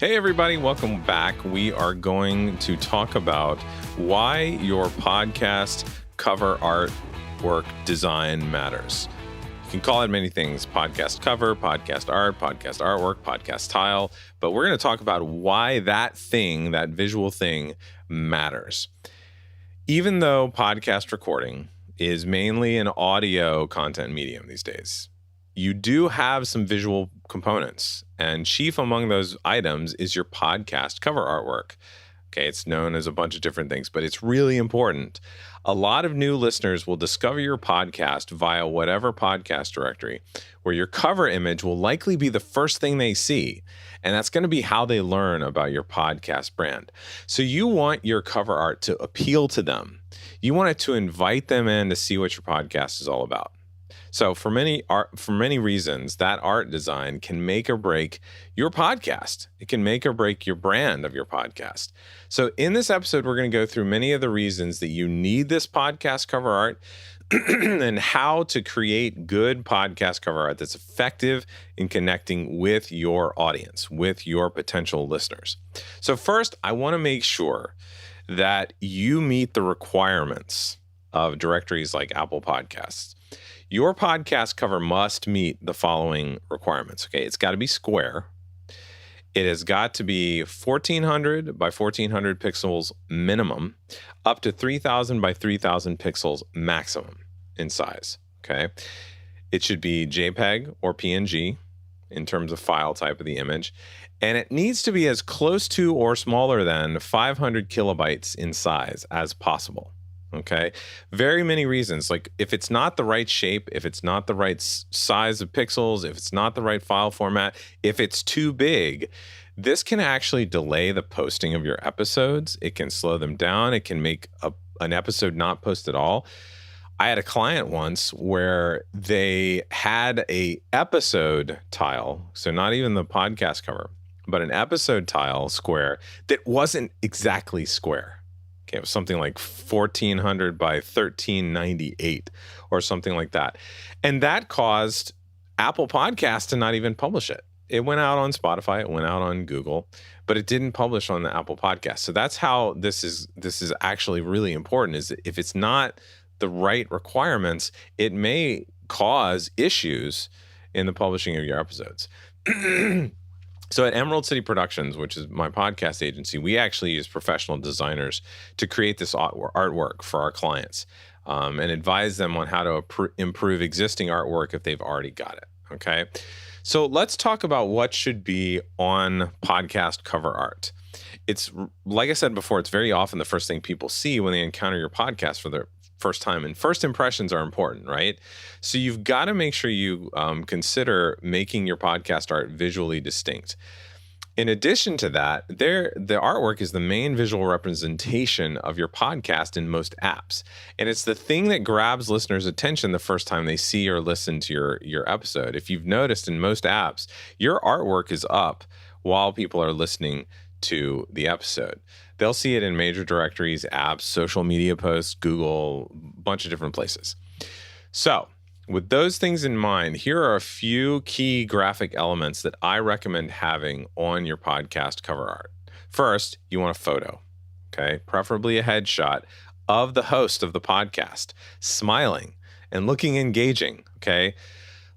Hey everybody, welcome back. We are going to talk about why your podcast cover artwork design matters. You can call it many things: podcast cover, podcast art, podcast artwork, podcast tile, but we're going to talk about why that thing, that visual thing, matters. Even though podcast recording is mainly an audio content medium these days, you do have some visual components, and chief among those items is your podcast cover artwork. Okay, it's known as a bunch of different things, but it's really important. A lot of new listeners will discover your podcast via whatever podcast directory, where your cover image will likely be the first thing they see, and that's going to be how they learn about your podcast brand. So you want your cover art to appeal to them. You want it to invite them in to see what your podcast is all about. So for many reasons, that art design can make or break your podcast. It can make or break your brand of your podcast. So in this episode, we're going to go through many of the reasons that you need this podcast cover art and how to create good podcast cover art that's effective in connecting with your audience, with your potential listeners. So first, I want to make sure that you meet the requirements of directories like Apple Podcasts. Your podcast cover must meet the following requirements. Okay, it's got to be square. It has got to be 1400 by 1400 pixels minimum, up to 3000 by 3000 pixels maximum in size. Okay, it should be JPEG or PNG in terms of file type of the image, and it needs to be as close to or smaller than 500 kilobytes in size as possible. Okay, very many reasons. Like if it's not the right shape, if it's not the right size of pixels, if it's not the right file format, if it's too big, this can actually delay the posting of your episodes. It can slow them down. It can make an episode not post at all. I had a client once where they had a episode tile, so not even the podcast cover, but an episode tile square that wasn't exactly square. It was something like 1400 by 1398 or something like that. And that caused Apple Podcasts to not even publish it. It went out on Spotify, it went out on Google, but it didn't publish on the Apple Podcast. So that's how this is actually really important, is if it's not the right requirements, it may cause issues in the publishing of your episodes. So at Emerald City Productions, which is my podcast agency, we actually use professional designers to create this artwork for our clients and advise them on how to improve existing artwork if they've already got it. Okay, so let's talk about what should be on podcast cover art. It's, like I said before, it's very often the first thing people see when they encounter your podcast for the first time, and first impressions are important, right? So you've got to make sure you consider making your podcast art visually distinct. In addition to that, the artwork is the main visual representation of your podcast in most apps, and it's the thing that grabs listeners' attention the first time they see or listen to your episode. If you've noticed, in most apps, your artwork is up while people are listening to the episode. They'll see it in major directories, apps, social media posts, Google, a bunch of different places. So with those things in mind, here are a few key graphic elements that I recommend having on your podcast cover art. First, you want a photo, okay? Preferably a headshot of the host of the podcast, smiling and looking engaging, okay?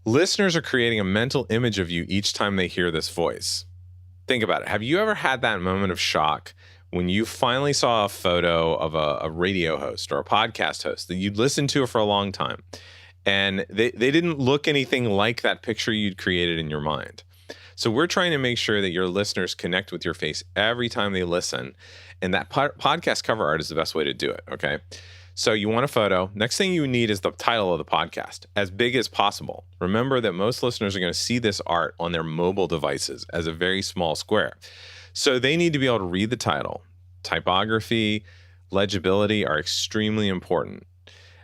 Listeners are creating a mental image of you each time they hear this voice. Think about it. Have you ever had that moment of shock when you finally saw a photo of a radio host or a podcast host that you'd listened to for a long time, and they didn't look anything like that picture you'd created in your mind? So we're trying to make sure that your listeners connect with your face every time they listen, and that podcast cover art is the best way to do it, okay? So you want a photo. Next thing you need is the title of the podcast, as big as possible. Remember that most listeners are going to see this art on their mobile devices as a very small square. So they need to be able to read the title. Typography, legibility are extremely important.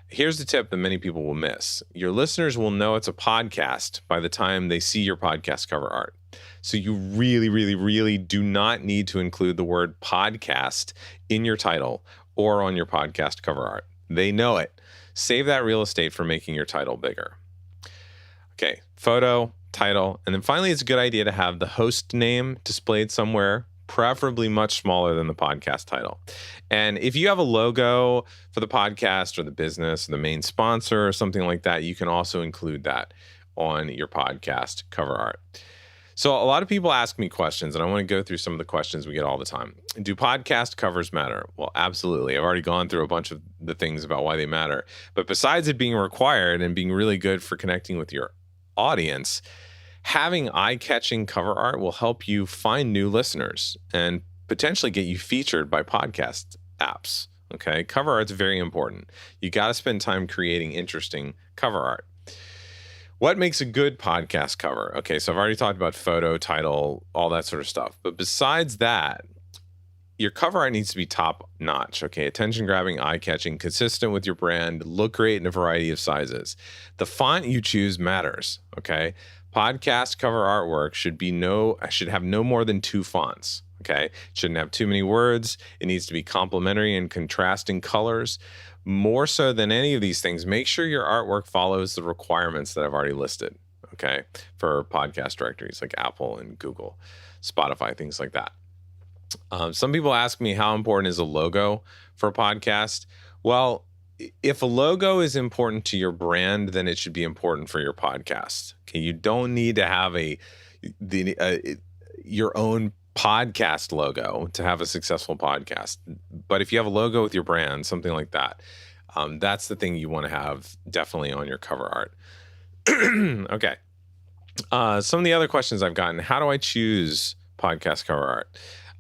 Here's the tip that many people will miss. Your listeners will know it's a podcast by the time they see your podcast cover art. So you really, really, really do not need to include the word podcast in your title or on your podcast cover art. They know it. Save that real estate for making your title bigger. Okay, photo, title, and then finally, it's a good idea to have the host name displayed somewhere, preferably much smaller than the podcast title. And if you have a logo for the podcast or the business, or the main sponsor or something like that, you can also include that on your podcast cover art. So a lot of people ask me questions, and I want to go through some of the questions we get all the time. Do podcast covers matter? Well, absolutely. I've already gone through a bunch of the things about why they matter. But besides it being required and being really good for connecting with your audience, having eye-catching cover art will help you find new listeners and potentially get you featured by podcast apps. Okay, cover art's very important. You got to spend time creating interesting cover art. What makes a good podcast cover? Okay, so I've already talked about photo, title, all that sort of stuff. But besides that, your cover art needs to be top notch. Okay, attention grabbing, eye catching, consistent with your brand, look great in a variety of sizes. The font you choose matters. Okay, podcast cover artwork should have no more than 2 fonts. Okay, it shouldn't have too many words. It needs to be complementary and contrasting colors. More so than any of these things, make sure your artwork follows the requirements that I've already listed, okay, for podcast directories like Apple and Google, Spotify, things like that. Some people ask me, how important is a logo for a podcast? Well, if a logo is important to your brand, then it should be important for your podcast. Okay, you don't need to have your own podcast logo to have a successful podcast. But if you have a logo with your brand, something like that, that's the thing you want to have definitely on your cover art. Okay. Some of the other questions I've gotten: how do I choose podcast cover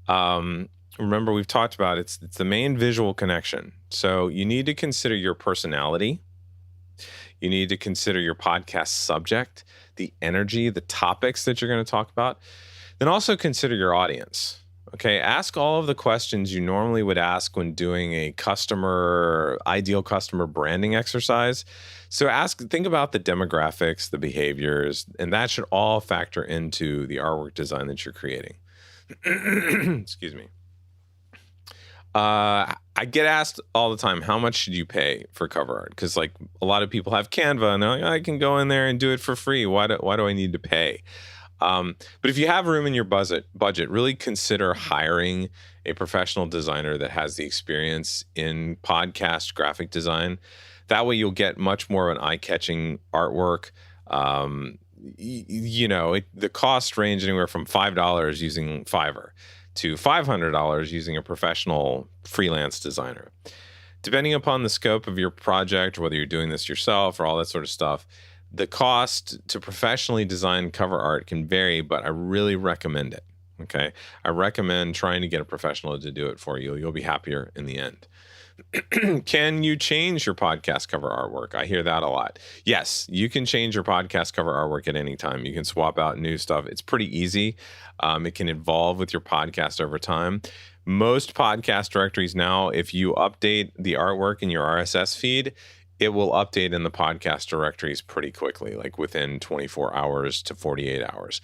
art? Remember, we've talked about it's the main visual connection. So you need to consider your personality. You need to consider your podcast subject, the energy, the topics that you're going to talk about. Then also consider your audience. Okay, ask all of the questions you normally would ask when doing a ideal customer branding exercise. So think about the demographics, the behaviors, and that should all factor into the artwork design that you're creating. Excuse me. I get asked all the time, how much should you pay for cover art? Because like a lot of people have Canva and they're like, I can go in there and do it for free. Why do I need to pay? But if you have room in your budget, really consider hiring a professional designer that has the experience in podcast graphic design. That way you'll get much more of an eye-catching artwork. The cost range anywhere from $5 using Fiverr to $500 using a professional freelance designer. Depending upon the scope of your project, whether you're doing this yourself or all that sort of stuff, the cost to professionally design cover art can vary, but I really recommend it. Okay. I recommend trying to get a professional to do it for you. You'll be happier in the end. Can you change your podcast cover artwork? I hear that a lot. Yes, you can change your podcast cover artwork at any time. You can swap out new stuff. It's pretty easy. It can evolve with your podcast over time. Most podcast directories now, if you update the artwork in your RSS feed, it will update in the podcast directories pretty quickly, like within 24 hours to 48 hours.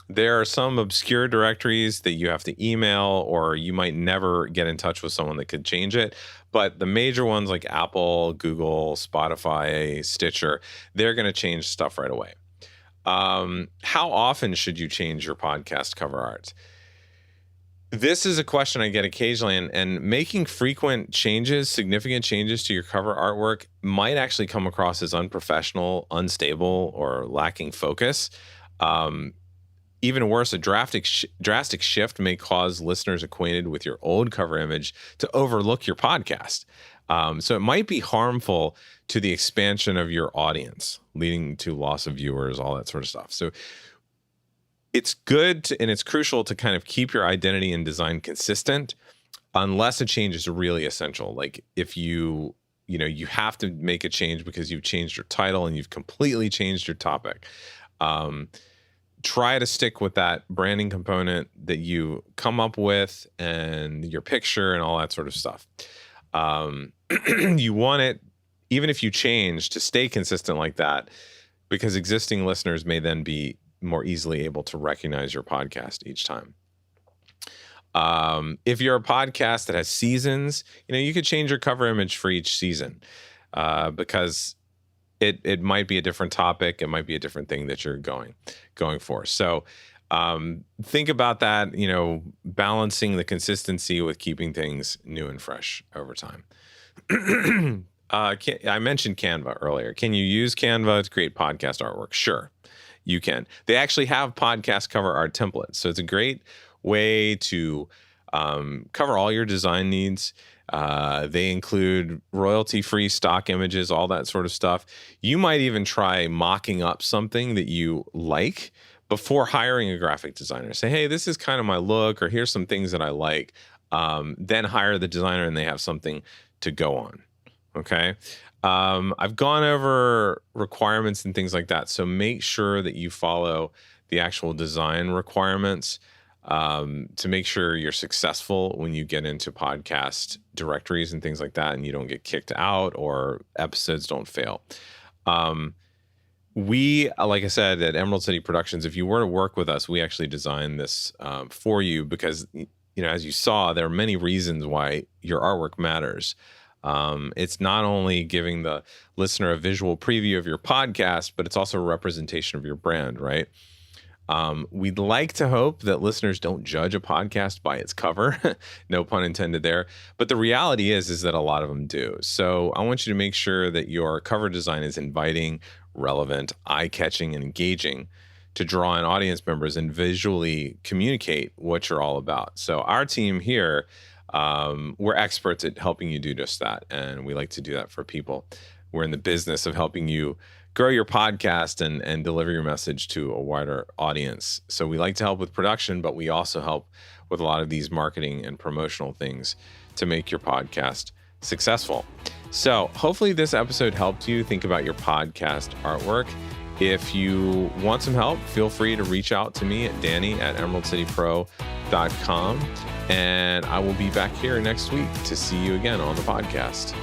There are some obscure directories that you have to email, or you might never get in touch with someone that could change it. But the major ones like Apple, Google, Spotify, Stitcher, they're going to change stuff right away. How often should you change your podcast cover art? This is a question I get occasionally, and making frequent changes, significant changes to your cover artwork might actually come across as unprofessional, unstable, or lacking focus. Even worse, a drastic shift may cause listeners acquainted with your old cover image to overlook your podcast. So it might be harmful to the expansion of your audience, leading to loss of viewers, all that sort of stuff. So it's good and it's crucial to kind of keep your identity and design consistent unless a change is really essential. Like if you have to make a change because you've changed your title and you've completely changed your topic. Try to stick with that branding component that you come up with and your picture and all that sort of stuff. You want it, even if you change, to stay consistent like that, because existing listeners may then be more easily able to recognize your podcast each time. If you're a podcast that has seasons, you could change your cover image for each season, because it might be a different topic. It might be a different thing that you're going for. So think about that, balancing the consistency with keeping things new and fresh over time. I mentioned Canva earlier. Can you use Canva to create podcast artwork? Sure, you can. They actually have podcast cover art templates. So it's a great way to cover all your design needs. They include royalty-free stock images, all that sort of stuff. You might even try mocking up something that you like before hiring a graphic designer. Say, hey, this is kind of my look, or here's some things that I like. Then hire the designer and they have something to go on. Okay. I've gone over requirements and things like that. So make sure that you follow the actual design requirements to make sure you're successful when you get into podcast directories and things like that, and you don't get kicked out or episodes don't fail. We, like I said, at Emerald City Productions, if you were to work with us, we actually designed this for you because, as you saw, there are many reasons why your artwork matters. It's not only giving the listener a visual preview of your podcast, but it's also a representation of your brand, right? We'd like to hope that listeners don't judge a podcast by its cover, no pun intended there. But the reality is that a lot of them do. So I want you to make sure that your cover design is inviting, relevant, eye-catching, and engaging to draw in audience members and visually communicate what you're all about. So our team here, we're experts at helping you do just that. And we like to do that for people. We're in the business of helping you grow your podcast and deliver your message to a wider audience. So we like to help with production, but we also help with a lot of these marketing and promotional things to make your podcast successful. So hopefully this episode helped you think about your podcast artwork. If you want some help, feel free to reach out to me at Danny@emeraldcitypro.com. And I will be back here next week to see you again on the podcast.